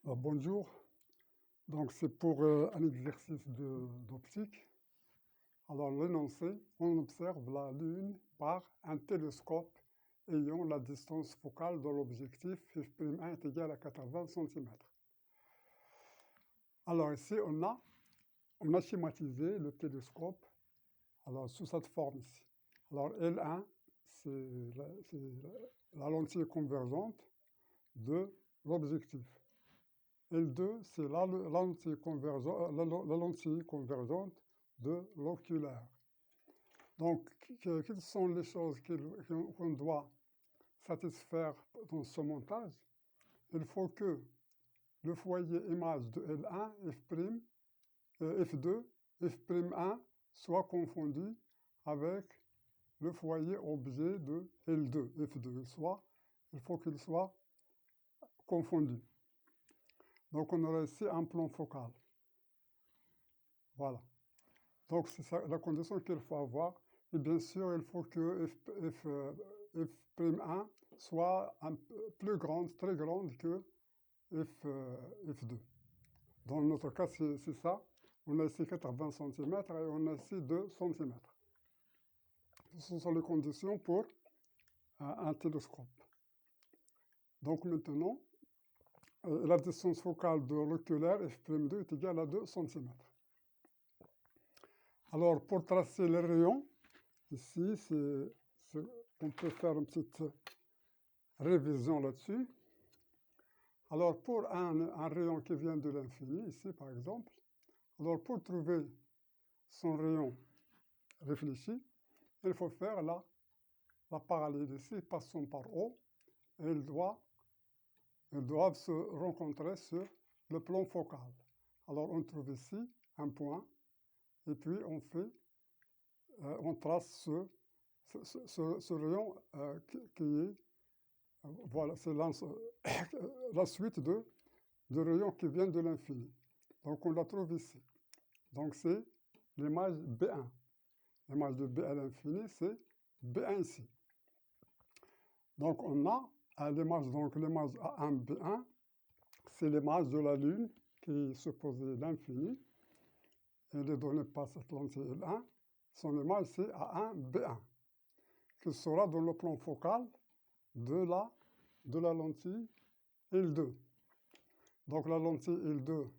Bonjour, donc c'est pour un exercice d'optique. Alors l'énoncé, on observe la Lune par un télescope ayant la distance focale de l'objectif f'1 est égale à 80 cm. Alors ici on a schématisé le télescope sous cette forme ici. Alors L1 c'est la lentille convergente de l'objectif. L2, c'est la lentille convergente de l'oculaire. Donc, quelles sont les choses qu'on doit satisfaire dans ce montage? Il faut que le foyer image de L1, F2, F'1 soit confondu avec le foyer objet de L2, F2. Il faut qu'il soit confondu. Donc, on aura ici un plan focal. Voilà. Donc, c'est ça la condition qu'il faut avoir. Et bien sûr, il faut que F'1 soit plus grande, très grande que F2. Dans notre cas, c'est ça. On a ici 80 cm et on a ici 2 cm. Ce sont les conditions pour un télescope. Donc maintenant, la distance focale de l'oculaire F'2 est égale à 2 cm. Alors, pour tracer les rayons, ici, on peut faire une petite révision là-dessus. Alors, pour un rayon qui vient de l'infini, ici par exemple, alors pour trouver son rayon réfléchi, il faut faire la parallèle ici, passons par O, et elles doivent se rencontrer sur le plan focal. Alors, on trouve ici un point, et puis on trace ce rayon qui est, voilà, c'est la suite de rayons qui viennent de l'infini. Donc on la trouve ici. Donc c'est l'image B1. L'image de B à l'infini, c'est B1 ici. Donc on a l'image A1, B1, c'est l'image de la Lune qui est supposée l'infini. Elle est donnée par cette lentille L1. Son image, c'est A1, B1, qui sera dans le plan focal de la lentille L2. Donc la lentille L2,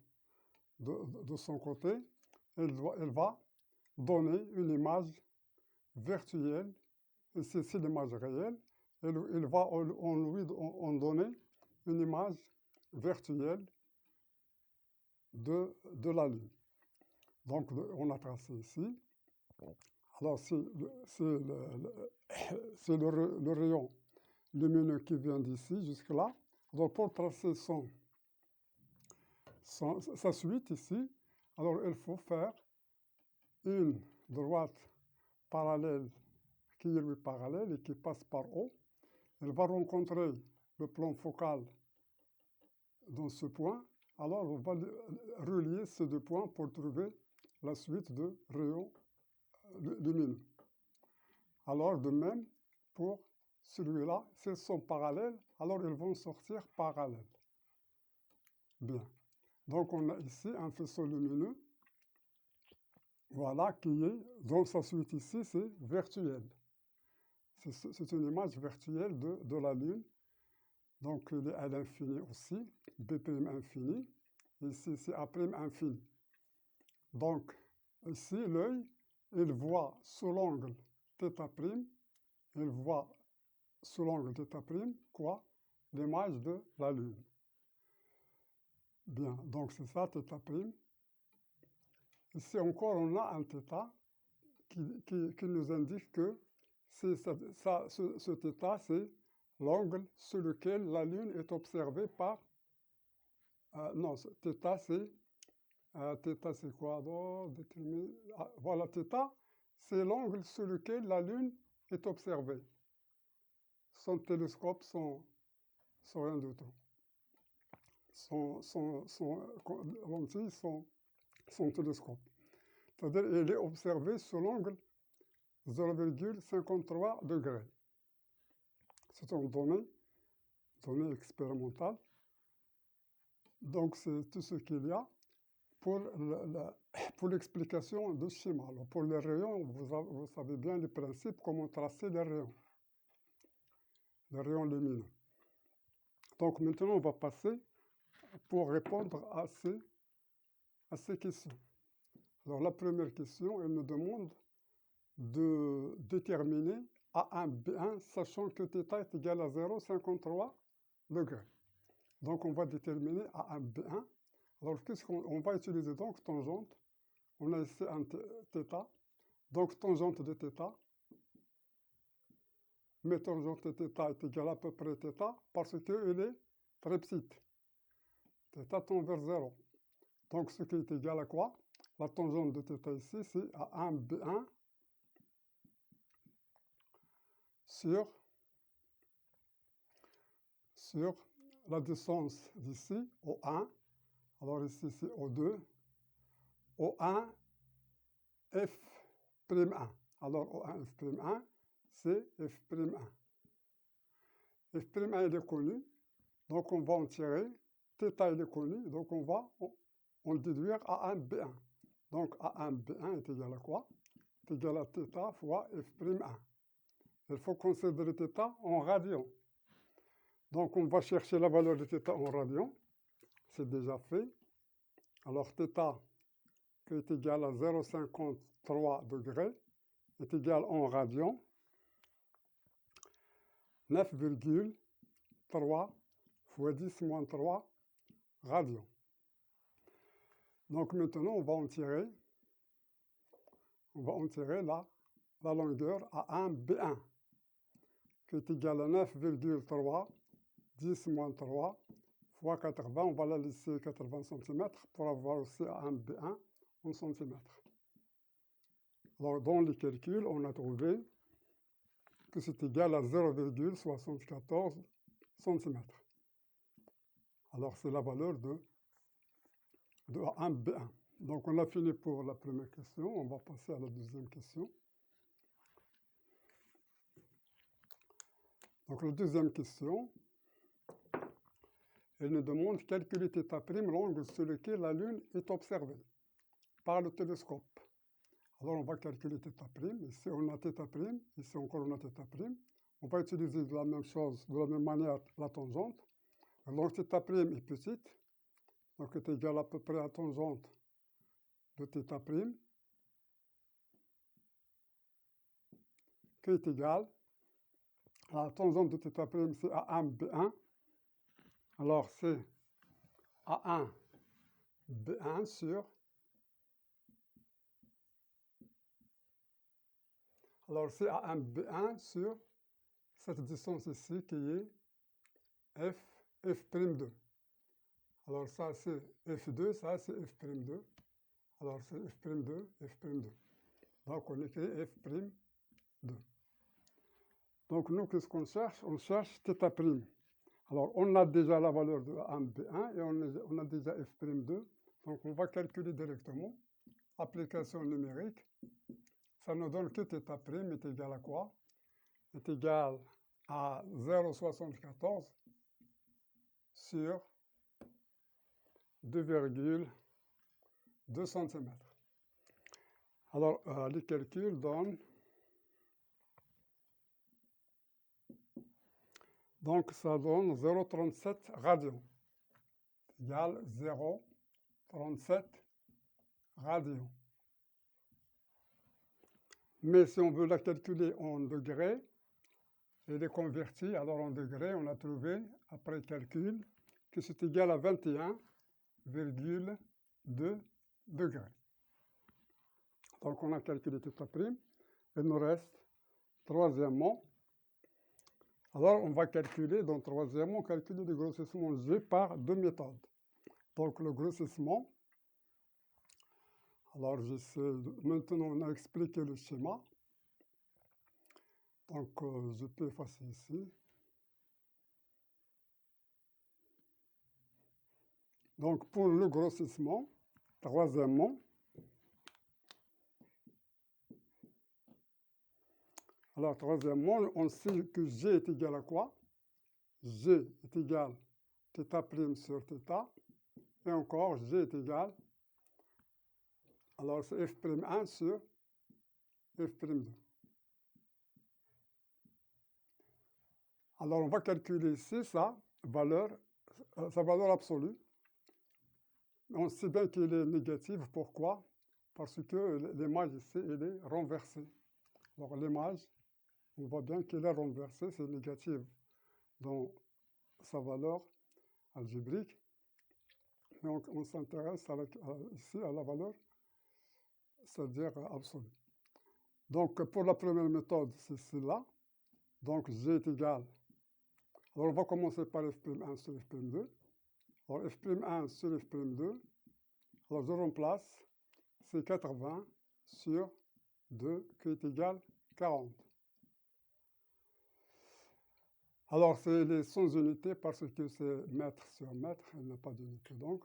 de son côté, elle va donner une image virtuelle, et c'est l'image réelle, elle va en donner une image virtuelle de la Lune. Donc on a tracé ici. Alors c'est le rayon lumineux qui vient d'ici jusque-là. Donc pour tracer sa suite ici, alors il faut faire une droite parallèle qui est lui parallèle et qui passe par O. Elle va rencontrer le plan focal dans ce point. Alors on va relier ces deux points pour trouver la suite de rayons lumineux. Alors de même pour celui-là, s'ils sont parallèles, alors ils vont sortir parallèles. Bien. Donc on a ici un faisceau lumineux, voilà, qui est, dans sa suite ici, c'est virtuel. C'est une image virtuelle de la Lune. Donc il est à l'infini aussi, B' infini, ici c'est A' infini. Donc ici, l'œil, il voit sous l'angle θ', il voit sous l'angle θ', quoi? L'image de la Lune. Bien, donc c'est ça, θ'. Ici encore, on a un θ qui nous indique que ce θ, c'est l'angle sur lequel la Lune est observée par... non, θ, c'est quoi? Voilà, θ, c'est l'angle sur lequel la Lune est observée. Son télescope, son rien du tout. Son lentille, son télescope. C'est-à-dire qu'elle est observée sous l'angle 0,53 degrés. C'est une donnée expérimentale. Donc, c'est tout ce qu'il y a pour l'explication de ce schéma. Alors, pour les rayons, vous savez bien les principes, comment tracer les rayons lumineux. Donc, maintenant, on va passer pour répondre à ces questions. Alors, la première question, elle nous demande de déterminer A1, B1, sachant que θ est égal à 0,53 degrés. Donc, on va déterminer A1, B1. Alors, qu'est-ce qu'on va utiliser donc tangente. On a ici un θ. Donc, tangente de θ. Mais tangente de θ est égale à peu près θ parce qu'elle est très petite. θ tend vers 0. Donc, ce qui est égal à quoi? La tangente de θ ici, c'est A1, B1 sur la distance d'ici, O1. Alors ici, c'est O2. O1, F'1. Alors, O1, F'1, c'est F'1. F'1, il est connu. Donc, on va en tirer. θ, il est connu. Donc, on va en déduire A1, B1. Donc, A1, B1 est égal à quoi? C'est égal à θ fois F'1. Il faut considérer θ en radians. Donc, on va chercher la valeur de θ en radians. C'est déjà fait. Alors, θ, qui est égal à 0,53 degrés, est égal en radians 9,3 fois 10 moins 3 radians. Donc, maintenant, on va en tirer la longueur A1, B1, qui est égal à 9,3 10 moins 3 fois 80, on va la laisser 80 cm pour avoir aussi A1, B1 en centimètres. Alors, dans les calculs, on a trouvé que c'est égal à 0,74 cm. Alors, c'est la valeur de A1, B1. Donc, on a fini pour la première question. On va passer à la deuxième question. Donc, la deuxième question, elle nous demande calculer θ', l'angle sur lequel la Lune est observée par le télescope. Alors, on va calculer θ'. Ici, on a θ'. Ici, encore, on a θ'. On va utiliser de la même chose, de la même manière, la tangente. Donc, θ' est petite. Donc, est égal à peu près à la tangente de θ', qui est égale à la tangente de θ', c'est A1, B1. Alors, c'est A1, B1 sur... Alors, c'est A1, B1 sur cette distance ici qui est F'2. Alors, ça, c'est F2, ça, c'est F'2. Alors, c'est F'2, F'2. Donc, on écrit F'2. Donc, nous, qu'est-ce qu'on cherche? On cherche θ'. Alors, on a déjà la valeur de A1, B1 et on a déjà F'2. Donc, on va calculer directement. Application numérique. Ça nous donne que θ' est égal à quoi? Est égal à 0,74 sur 2,2 cm. Alors, les calculs donnent... Donc, ça donne 0,37 radians. Égale 0,37 radians. Mais si on veut la calculer en degrés, elle est convertie. Alors, en degrés, on a trouvé, après calcul, que c'est égal à 21,2 degrés. Donc, on a calculé θ'. Il nous reste, troisièmement, alors on va calculer, donc troisièmement, calculer le grossissement G par deux méthodes. Donc, le grossissement, alors maintenant on a expliqué le schéma. Donc, je peux effacer ici. Donc, pour le grossissement, troisièmement, alors troisièmement, on sait que G est égal à quoi? G est égal à θ' sur θ. et encore G est égal, alors c'est F'1 sur F'2. Alors on va calculer ici sa valeur absolue. On sait bien qu'il est négatif, pourquoi? Parce que l'image ici, elle est renversée. Alors l'image, on voit bien qu'elle est renversée, c'est négatif dans sa valeur algébrique. Mais on s'intéresse ici à la valeur, c'est-à-dire absolue. Donc pour la première méthode, c'est celle-là. Donc G est égal. Alors on va commencer par F'1 sur F'2. Alors F'1 sur F'2, alors je remplace, c'est 80 sur 2 qui est égal 40. Alors c'est les 100 unités parce que c'est mètre sur mètre, il n'y a pas d'unité donc.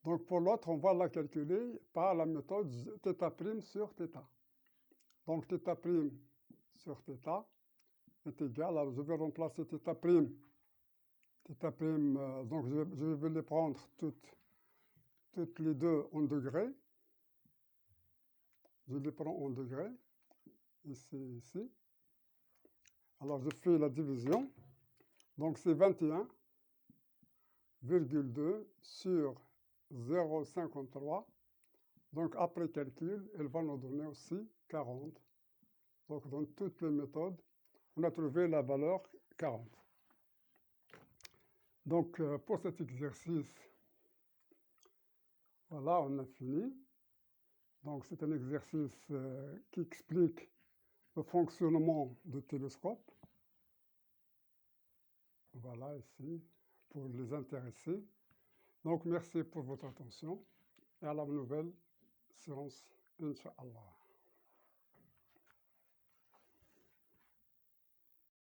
Donc pour l'autre, on va la calculer par la méthode θ' sur θ. Donc θ' sur θ est égal, alors je vais remplacer θ', donc je vais les prendre toutes les deux en degrés. Je les prends en degrés, ici. Alors je fais la division, donc c'est 21,2 sur 0,53. Donc après calcul, elle va nous donner aussi 40. Donc dans toutes les méthodes, on a trouvé la valeur 40. Donc pour cet exercice, voilà, on a fini. Donc c'est un exercice qui explique le fonctionnement du télescope. Voilà ici, pour les intéressés. Donc merci pour votre attention et à la nouvelle séance, Inch'Allah.